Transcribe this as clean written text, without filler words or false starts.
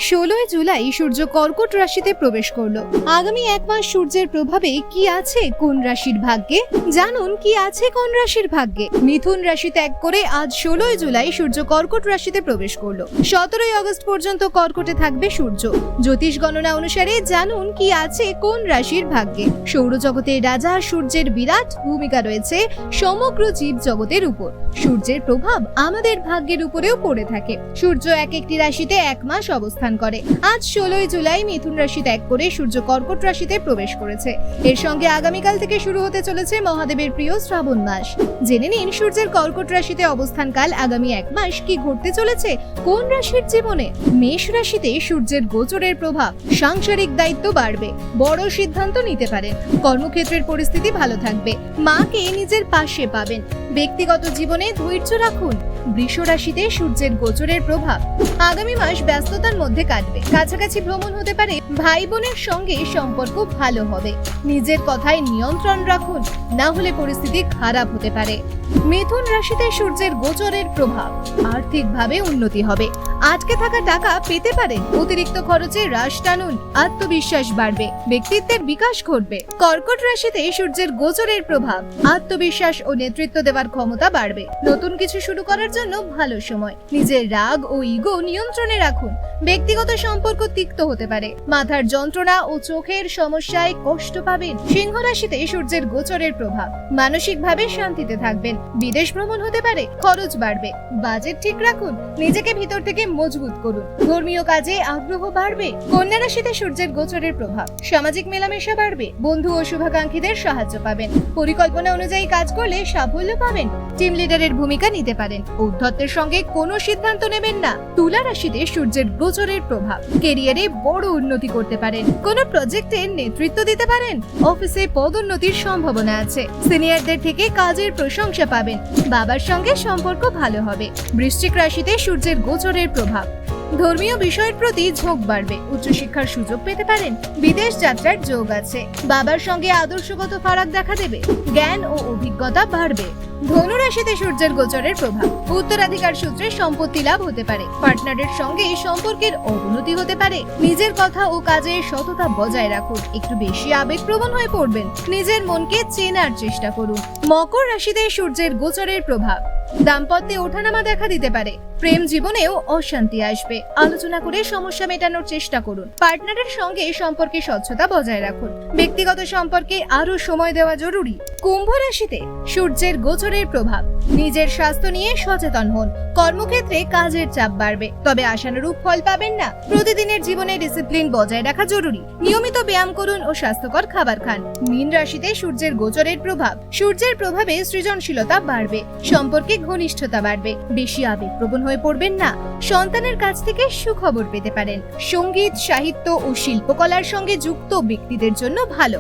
16 জুলাই সূর্য কর্কট রাশিতে প্রবেশ করলো। আগামী এক মাস সূর্যের প্রভাবে কি আছে কোন রাশির ভাগ্যে, জানুন কি আছে কোন রাশির ভাগ্যে। মিথুন রাশি ত্যাগ করে আজ 16 জুলাই সূর্য কর্কট রাশিতে প্রবেশ করলো। 17 আগস্ট পর্যন্ত কর্কটে থাকবে সূর্য। জ্যোতিষ গণনা অনুসারে জানুন কি আছে কোন রাশির ভাগ্যে। সৌরজগতের রাজা সূর্যের বিরাট ভূমিকা রয়েছে সমগ্র জীব জগতের উপর। সূর্যের প্রভাব আমাদের ভাগ্যের উপরেও পড়ে থাকে। সূর্য এক একটি রাশিতে এক মাস অবস্থান করে। আজ 16 জুলাই মিথুন রাশি ত্যাগ করে সূর্য কর্কট রাশিতে প্রবেশ করেছে। এর সঙ্গে আগামীকাল থেকে শুরু হতে চলেছে মহাদেবের প্রিয় শ্রাবণ মাস। জেনে নিন সূর্যের কর্কট রাশিতে অবস্থানকাল আগামী এক মাস কি ঘটতে চলেছে কোন রাশির জীবনে। মেষ রাশিতে সূর্যের গোচরের প্রভাব, সাংসারিক দায়িত্ব বাড়বে, বড় সিদ্ধান্ত নিতে পারেন। কর্মক্ষেত্রের পরিস্থিতি ভালো থাকবে, মাকে নিজের পাশে পাবেন। ব্যক্তিগত জীবনে ধৈর্য রাখুন। বৃষ রাশিতে সূর্যের গোচরের প্রভাব, আগামী মাস ব্যস্ততার মধ্যে কাটবে। কাছাকাছি ভ্রমণ হতে পারে, ভাই বোনের সঙ্গে সম্পর্ক ভালো হবে। নিজের কথায় নিয়ন্ত্রণ রাখুন, না হলে পরিস্থিতি খারাপ হতে পারে। মিথুন রাশিতে সূর্যের গোচরের প্রভাব, আর্থিকভাবে উন্নতি হবে। আটকে থাকা টাকা পেতে পারেন। অতিরিক্ত খরচে হ্রাস টানুন, আত্মবিশ্বাস বাড়বে, ব্যক্তিত্বের বিকাশ ঘটবে। কর্কট রাশিতে সূর্যের গোচরের প্রভাব, আত্মবিশ্বাস ও নেতৃত্ব দেওয়ার ক্ষমতা বাড়বে। নতুন কিছু শুরু করার জন্য ভালো সময়। নিজের রাগ ও ইগো নিয়ন্ত্রণে রাখুন। ব্যক্তিগত সম্পর্ক তিক্ত হতে পারে। মাথার যন্ত্রণা ও চোখের সমস্যায় কষ্ট পাবেন। সিংহ রাশিতে সূর্যের গোচরের প্রভাব, মানসিকভাবে শান্তিতে থাকবেন। বিদেশ ভ্রমণ হতে পারে, খরচ বাড়বে। বাজেট ঠিক রাখুন, নিজেকে ভিতর থেকে মজবুত করুন। ধর্মীয় কাজে আগ্রহ বাড়বে। কন্যা রাশিতে সূর্যের গোচরের প্রভাব, সামাজিক মেলামেশা বাড়বে। বন্ধু ও শুভাকাঙ্ক্ষীদের সাহায্য পাবেন। পরিকল্পনা অনুযায়ী কাজ করলে সাফল্য পাবেন। টিম লিডারের ভূমিকা নিতে পারেন। ঔদ্ধত্যের সঙ্গে কোনো সিদ্ধান্ত নেবেন না। তুলা রাশিতে সূর্যের গোচরের প্রভাব, ক্যারিয়ারে বড় উন্নতি করতে পারেন। কোনো প্রজেক্টের নেতৃত্ব দিতে পারেন। অফিসে পদোন্নতির সম্ভাবনা আছে। সিনিয়রদের থেকে কাজের প্রশংসা পাবেন। বাবার সঙ্গে সম্পর্ক ভালো হবে। বৃশ্চিক রাশিতে সূর্যের গোচরের প্রভাব, ধর্মীয় বিষয়ের প্রতি ঝোঁক বাড়বে। উচ্চশিক্ষার সুযোগ পেতে পারেন। বিদেশ যাত্রার যোগ আছে। বাবার সঙ্গে আদর্শগত ফারাক দেখা দেবে। জ্ঞান ও অভিজ্ঞতা বাড়বে। ধনু রাশিতে সূর্যের গোচরের প্রভাব, উত্তরাধিকার সূত্রে সম্পত্তি লাভ হতে পারে। পার্টনারের সঙ্গে সম্পর্কের অবনতি হতে পারে। নিজের কথা ও কাজে সততা বজায় রাখুন। একটু বেশি আবেগপ্রবণ হয়ে পড়বেন। নিজের মনকে চেনার চেষ্টা করুন। মকর রাশিতে সূর্যের গোচরের প্রভাব, দাম্পত্যে ওঠানামা দেখা দিতে পারে। প্রেম জীবনেও অশান্তি আসবে। আলোচনা করে সমস্যা মেটানোর চেষ্টা করুন। পার্টনারের সঙ্গে সম্পর্কে স্বচ্ছতা বজায় রাখুন। ব্যক্তিগত সম্পর্কে আরো সময় দেওয়া জরুরি। কুম্ভ রাশিতে সূর্যের গোচরের প্রভাব, নিজের স্বাস্থ্য নিয়ে সচেতন হন। কর্মক্ষেত্রে কাজের চাপ বাড়বে, তবে আশানুরূপ ফল পাবেন না। প্রতিদিনের জীবনে ডিসিপ্লিন বজায় রাখা জরুরি। নিয়মিত ব্যায়াম করুন ও স্বাস্থ্যকর খাবার খান। মীন রাশিতে সূর্যের গোচরের প্রভাব, সূর্যের প্রভাবে সৃজনশীলতা বাড়বে। সম্পর্কে ঘনিষ্ঠতা বাড়বে। বেশি আবেগপ্রবণ হয়ে পড়বেন না। সন্তানের কাছ থেকে সুখবর পেতে পারেন। সঙ্গীত, সাহিত্য ও শিল্পকলার সঙ্গে যুক্ত ব্যক্তিদের জন্য ভালো।